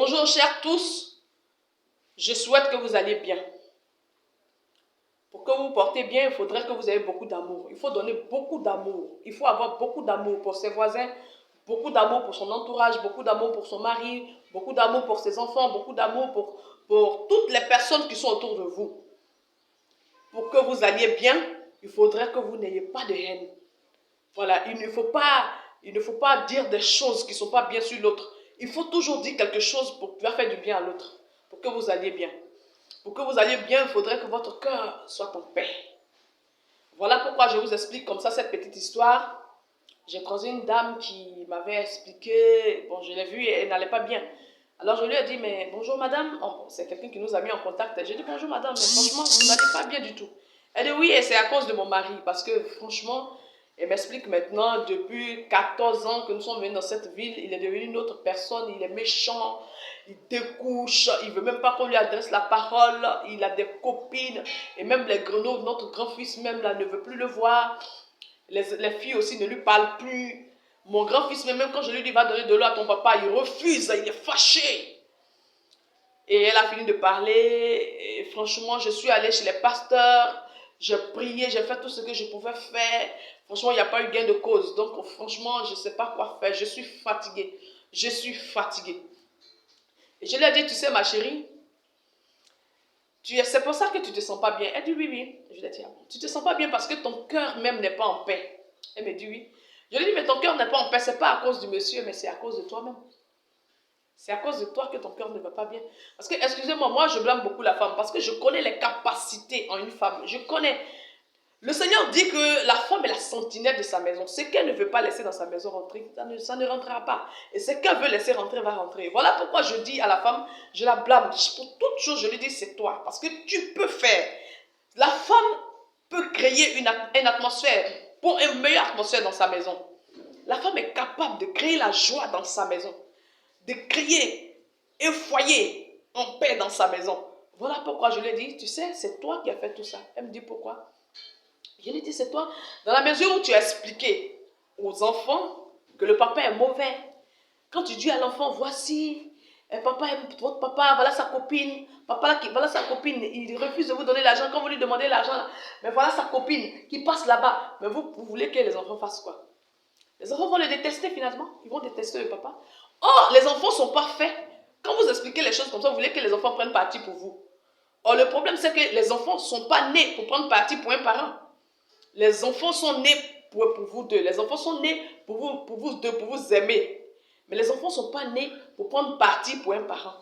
Bonjour chers tous, je souhaite que vous alliez bien. Pour que vous vous portez bien, il faudrait que vous ayez beaucoup d'amour. Il faut donner beaucoup d'amour. Il faut avoir beaucoup d'amour pour ses voisins, beaucoup d'amour pour son entourage, beaucoup d'amour pour son mari, beaucoup d'amour pour ses enfants, beaucoup d'amour pour toutes les personnes qui sont autour de vous. Pour que vous alliez bien, il faudrait que vous n'ayez pas de haine. Voilà, il ne faut pas dire des choses qui ne sont pas bien sur l'autre. Il faut toujours dire quelque chose pour pouvoir faire du bien à l'autre, pour que vous alliez bien. Pour que vous alliez bien, il faudrait que votre cœur soit en paix. Voilà pourquoi je vous explique comme ça cette petite histoire. J'ai croisé une dame qui m'avait expliqué, bon je l'ai vue et elle n'allait pas bien. Alors je lui ai dit, mais bonjour madame, oh, c'est quelqu'un qui nous a mis en contact. J'ai dit bonjour madame, mais franchement vous n'allez pas bien du tout. Elle dit oui et c'est à cause de mon mari parce que franchement, elle m'explique maintenant, depuis 14 ans que nous sommes venus dans cette ville, il est devenu une autre personne, il est méchant, il découche, il ne veut même pas qu'on lui adresse la parole, il a des copines, et même les grenouilles, notre grand-fils même là ne veut plus le voir, les filles aussi ne lui parlent plus. Mon grand-fils même quand je lui dis va donner de l'eau à ton papa, il refuse, il est fâché. Et elle a fini de parler, et franchement je suis allée chez les pasteurs, j'ai prié, j'ai fait tout ce que je pouvais faire. Franchement, il n'y a pas eu gain de cause. Donc, franchement, je ne sais pas quoi faire. Je suis fatiguée. Je suis fatiguée. Et je lui ai dit, tu sais, ma chérie, c'est pour ça que tu ne te sens pas bien. Elle dit, oui, oui. Je lui ai dit, tu ne te sens pas bien parce que ton cœur même n'est pas en paix. Elle me dit, oui. Je lui ai dit, mais ton cœur n'est pas en paix. Ce n'est pas à cause du monsieur, mais c'est à cause de toi-même. C'est à cause de toi que ton cœur ne va pas bien. Parce que, excusez-moi, moi, je blâme beaucoup la femme parce que je connais les capacités en une femme. Je connais. Le Seigneur dit que la femme est la sentinelle de sa maison. Ce qu'elle ne veut pas laisser dans sa maison rentrer, ça ne rentrera pas. Et ce qu'elle veut laisser rentrer va rentrer. Voilà pourquoi je dis à la femme, je la blâme. Pour toute chose, je lui dis, c'est toi. Parce que tu peux faire. La femme peut créer une atmosphère, pour une meilleure atmosphère dans sa maison. La femme est capable de créer la joie dans sa maison. De créer un foyer en paix dans sa maison. Voilà pourquoi je lui ai dit, tu sais, c'est toi qui as fait tout ça. Elle me dit, pourquoi? Je lui ai dit, c'est toi. Dans la mesure où tu as expliqué aux enfants que le papa est mauvais, quand tu dis à l'enfant, voici, votre papa, voilà sa copine, papa, voilà sa copine, il refuse de vous donner l'argent, quand vous lui demandez l'argent, mais voilà sa copine qui passe là-bas. Mais vous voulez que les enfants fassent quoi? Les enfants vont le détester finalement, ils vont détester le papa. Or, les enfants sont parfaits. Quand vous expliquez les choses comme ça, vous voulez que les enfants prennent parti pour vous. Or, le problème, c'est que les enfants ne sont pas nés pour prendre parti pour un parent. Les enfants sont nés pour vous deux. Les enfants sont nés pour vous deux, pour vous aimer. Mais les enfants ne sont pas nés pour prendre parti pour un parent.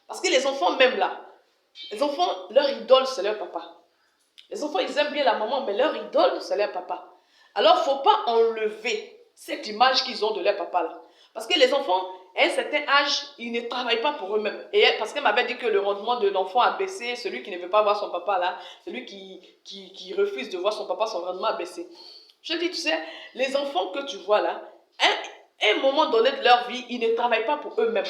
Parce que les enfants même là, les enfants, leur idole, c'est leur papa. Les enfants, ils aiment bien la maman, mais leur idole, c'est leur papa. Alors, il ne faut pas enlever cette image qu'ils ont de leur papa là. Parce que les enfants, à un certain âge, ils ne travaillent pas pour eux-mêmes. Et parce qu'elle m'avait dit que le rendement de l'enfant a baissé, celui qui ne veut pas voir son papa là, celui qui refuse de voir son papa, son rendement a baissé. Je dis, tu sais, les enfants que tu vois là, à un moment donné de leur vie, ils ne travaillent pas pour eux-mêmes.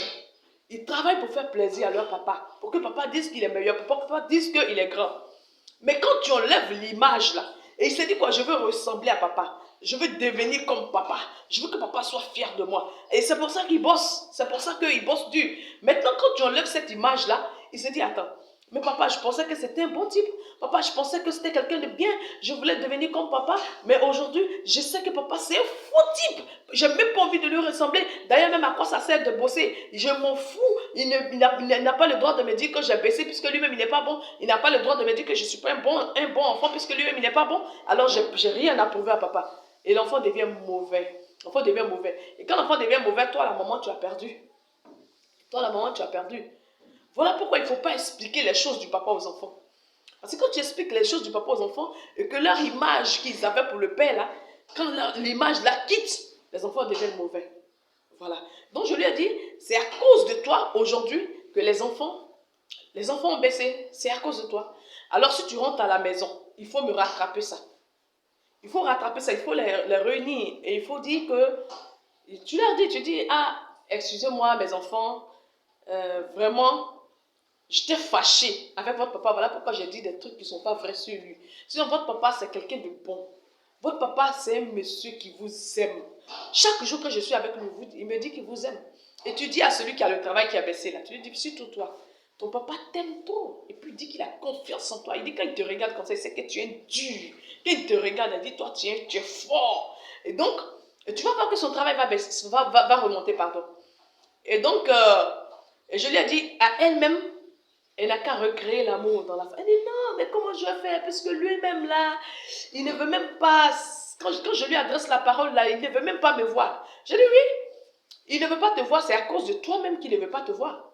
Ils travaillent pour faire plaisir à leur papa, pour que papa dise qu'il est meilleur, pour que papa dise qu'il est grand. Mais quand tu enlèves l'image là, et il se dit quoi, je veux ressembler à papa, je veux devenir comme papa, je veux que papa soit fier de moi. Et c'est pour ça qu'il bosse, c'est pour ça qu'il bosse dur. Maintenant, quand tu enlèves cette image là, il se dit, attends, mais papa, je pensais que c'était un bon type. Papa, je pensais que c'était quelqu'un de bien. Je voulais devenir comme papa. Mais aujourd'hui, je sais que papa, c'est un faux type. Je n'ai même pas envie de lui ressembler. D'ailleurs, même à quoi ça sert de bosser? Je m'en fous. Il n'a pas le droit de me dire que j'ai baissé puisque lui-même, il n'est pas bon. Il n'a pas le droit de me dire que je ne suis pas un bon enfant puisque lui-même, il n'est pas bon. Alors, je n'ai rien à prouver à papa. Et l'enfant devient mauvais. L'enfant devient mauvais. Et quand l'enfant devient mauvais, toi, la maman, tu as perdu. Toi, la maman, tu as perdu. Voilà pourquoi il ne faut pas expliquer les choses du papa aux enfants. Parce que quand tu expliques les choses du papa aux enfants et que leur image qu'ils avaient pour le père, là, quand l'image la quitte, les enfants deviennent mauvais. Voilà. Donc je lui ai dit, c'est à cause de toi aujourd'hui que les enfants ont baissé. C'est à cause de toi. Alors si tu rentres à la maison, il faut me rattraper ça. Il faut rattraper ça, il faut les réunir. Et il faut dire que, tu leur dis, tu dis, ah, excusez-moi mes enfants, vraiment, j'étais fâchée avec votre papa. Voilà pourquoi j'ai dit des trucs qui ne sont pas vrais sur lui. Sinon, votre papa, c'est quelqu'un de bon. Votre papa, c'est un monsieur qui vous aime. Chaque jour que je suis avec lui, il me dit qu'il vous aime. Et tu dis à celui qui a le travail qui a baissé là, tu lui dis, surtout toi, ton papa t'aime trop. Et puis il dit qu'il a confiance en toi. Il dit quand il te regarde comme ça, il sait que tu es dur. Quand il te regarde, il dit, toi tu es fort. Et donc, tu vas voir que son travail va, baisser, va remonter, pardon. Et donc, et je lui ai dit, à elle-même, elle n'a qu'à recréer l'amour dans la femme. Elle dit, non, mais comment je vais faire? Parce que lui-même là, il ne veut même pas, quand je lui adresse la parole là, il ne veut même pas me voir. Je dis, oui, il ne veut pas te voir, c'est à cause de toi-même qu'il ne veut pas te voir.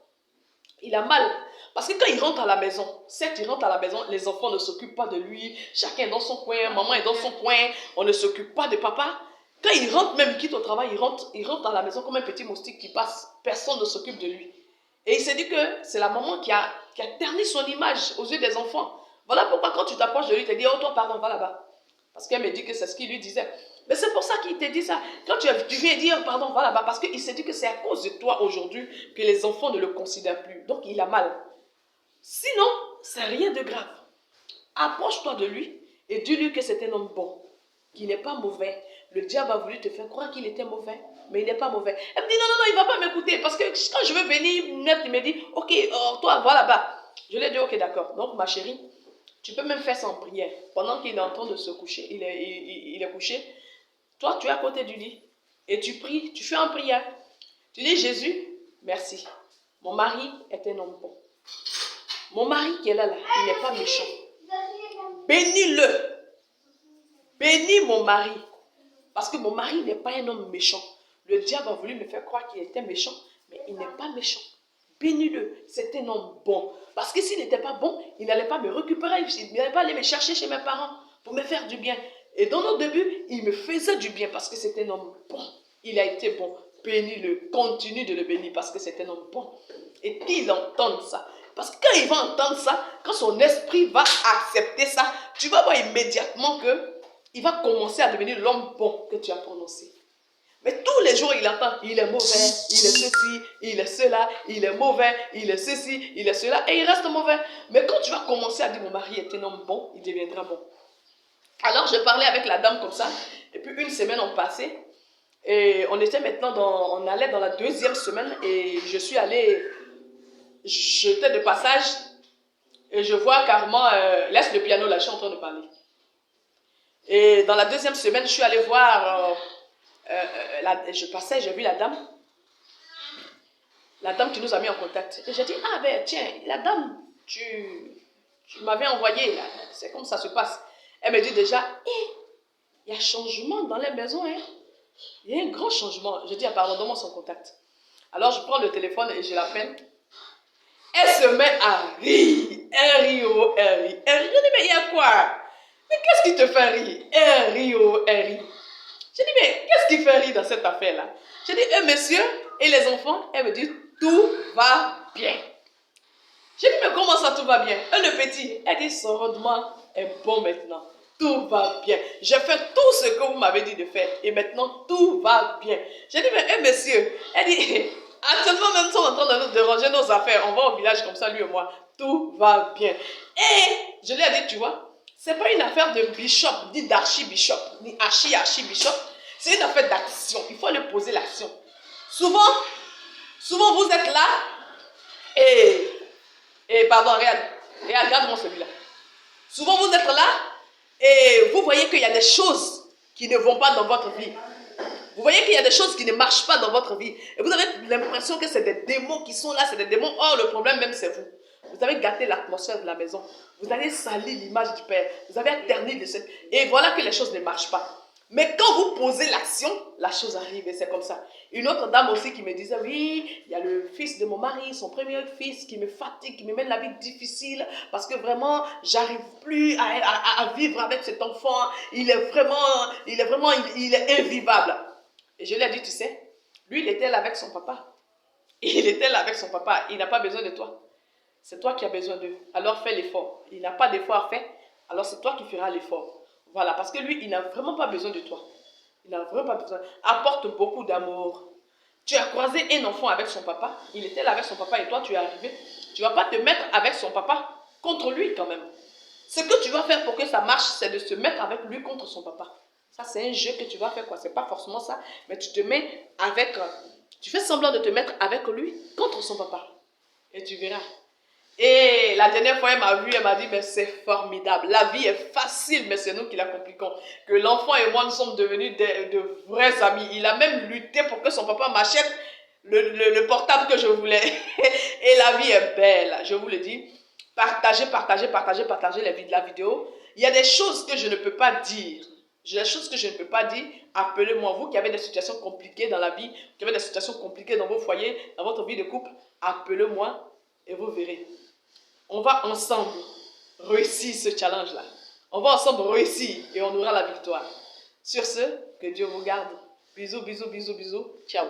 Il a mal. Parce que quand il rentre à la maison, certes, il rentre à la maison, les enfants ne s'occupent pas de lui, chacun est dans son coin, maman est dans son coin, on ne s'occupe pas de papa. Quand il rentre, même il quitte au travail, il rentre à la maison comme un petit moustique qui passe, personne ne s'occupe de lui. Et il s'est dit que c'est la maman qui a terni son image aux yeux des enfants. Voilà pourquoi quand tu t'approches de lui, il te dit, oh toi, pardon, va là-bas. Parce qu'elle me dit que c'est ce qu'il lui disait. Mais c'est pour ça qu'il te dit ça. Quand tu viens dire, pardon, va là-bas, parce qu'il s'est dit que c'est à cause de toi aujourd'hui que les enfants ne le considèrent plus. Donc il a mal. Sinon, c'est rien de grave. Approche-toi de lui et dis-lui que c'est un homme bon, qui n'est pas mauvais. Le diable a voulu te faire croire qu'il était mauvais, mais il n'est pas mauvais. Elle me dit, non, non, non, il ne va pas m'écouter. Parce que quand je veux venir, net, il me dit, ok, toi, va là-bas. Je lui ai dit, ok, d'accord. Donc, ma chérie, tu peux même faire ça en prière. Pendant qu'il est en train de se coucher, il est couché. Toi, tu es à côté du lit et tu pries, tu fais en prière. Tu dis, Jésus, merci. Mon mari est un homme bon. Mon mari qui est là, il n'est pas méchant. Bénis-le. Bénis mon mari. Parce que mon mari n'est pas un homme méchant. Le diable a voulu me faire croire qu'il était méchant, mais il n'est pas méchant. Bénis-le. C'est un homme bon. Parce que s'il n'était pas bon, il n'allait pas me récupérer. Il n'allait pas aller me chercher chez mes parents pour me faire du bien. Et dans nos débuts, il me faisait du bien parce que c'est un homme bon. Il a été bon. Bénis-le. Continue de le bénir parce que c'est un homme bon. Et qu'il entende ça. Parce que quand il va entendre ça, quand son esprit va accepter ça, tu vas voir immédiatement qu'il va commencer à devenir l'homme bon que tu as prononcé. Mais tous les jours, il entend, il est mauvais, il est ceci, il est cela, il est mauvais, il est ceci, il est cela, et il reste mauvais. Mais quand tu vas commencer à dire, mon mari est un homme bon, il deviendra bon. Alors, je parlais avec la dame comme ça, et puis une semaine ont passé, et on était maintenant on allait dans la 2e semaine, et je suis allée, j'étais de passage, et je vois carrément, laisse le piano là, je suis en train de parler. Et dans la 2e semaine, je suis allée voir, je passais, j'ai vu la dame qui nous a mis en contact. Et j'ai dit, ah ben tiens, la dame, tu m'avais envoyé là, c'est comme ça se passe. Elle me dit déjà, il y a changement dans les maisons, hein. Il y a un grand changement. Je dis, ah pardon, donne-moi son contact. Alors je prends le téléphone et je l'appelle. Elle se met à rire. Elle rit, oh, elle rit. Elle rit. Je dis, mais il y a quoi? Mais qu'est-ce qui te fait rire? Elle rit, oh, elle rit. Je dis, mais qu'est-ce qui fait rire dans cette affaire-là? Je dis, monsieur et les enfants, elle me dit, tout va bien. Je dis, mais comment ça tout va bien? Et le petit, elle dit, son rendement est bon maintenant. Tout va bien. J'ai fait tout ce que vous m'avez dit de faire et maintenant tout va bien. J'ai dit, mais monsieur, elle dit, actuellement même si on est en train de ranger nos affaires, on va au village comme ça, lui et moi, tout va bien. Et je lui ai dit, tu vois, c'est pas une affaire de bishop, ni d'archibishop, ni archibishop, c'est une affaire d'action. Il faut aller poser l'action. Souvent vous êtes là et pardon, regarde-moi celui-là. Souvent vous êtes là et vous voyez qu'il y a des choses qui ne vont pas dans votre vie. Vous voyez qu'il y a des choses qui ne marchent pas dans votre vie. Et vous avez l'impression que c'est des démons qui sont là, c'est des démons. Or, le problème même, c'est vous. Vous avez gâté l'atmosphère de la maison. Vous avez sali l'image du Père. Vous avez terni le ciel. Et voilà que les choses ne marchent pas. Mais quand vous posez l'action, la chose arrive et c'est comme ça. Une autre dame aussi qui me disait, oui, il y a le fils de mon mari, son premier fils qui me fatigue, qui me mène la vie difficile parce que vraiment, j'arrive plus à vivre avec cet enfant. Il est invivable. Et je lui ai dit, tu sais, lui, il était là avec son papa. Il était là avec son papa. Il n'a pas besoin de toi. C'est toi qui as besoin d'eux. Alors fais l'effort. Il n'a pas d'effort à faire. Alors c'est toi qui feras l'effort. Voilà, parce que lui, il n'a vraiment pas besoin de toi. Il n'a vraiment pas besoin. Apporte beaucoup d'amour. Tu as croisé un enfant avec son papa. Il était là avec son papa et toi, tu es arrivé. Tu ne vas pas te mettre avec son papa contre lui quand même. Ce que tu vas faire pour que ça marche, c'est de se mettre avec lui contre son papa. Ça, c'est un jeu que tu vas faire, quoi. C'est pas forcément ça, mais tu te mets avec Tu fais semblant de te mettre avec lui contre son papa. Et tu verras. Et la dernière fois, elle m'a vu, elle m'a dit, mais c'est formidable. La vie est facile, mais c'est nous qui la compliquons. Que l'enfant et moi, nous sommes devenus de vrais amis. Il a même lutté pour que son papa m'achète le portable que je voulais. Et la vie est belle, je vous le dis. Partagez la vidéo. Il y a des choses que je ne peux pas dire. Des choses que je ne peux pas dire. Appelez-moi, vous qui avez des situations compliquées dans la vie, qui avez des situations compliquées dans vos foyers, dans votre vie de couple, appelez-moi et vous verrez. On va ensemble réussir ce challenge-là. On va ensemble réussir et on aura la victoire. Sur ce, que Dieu vous garde. Bisous, bisous, bisous, bisous. Ciao.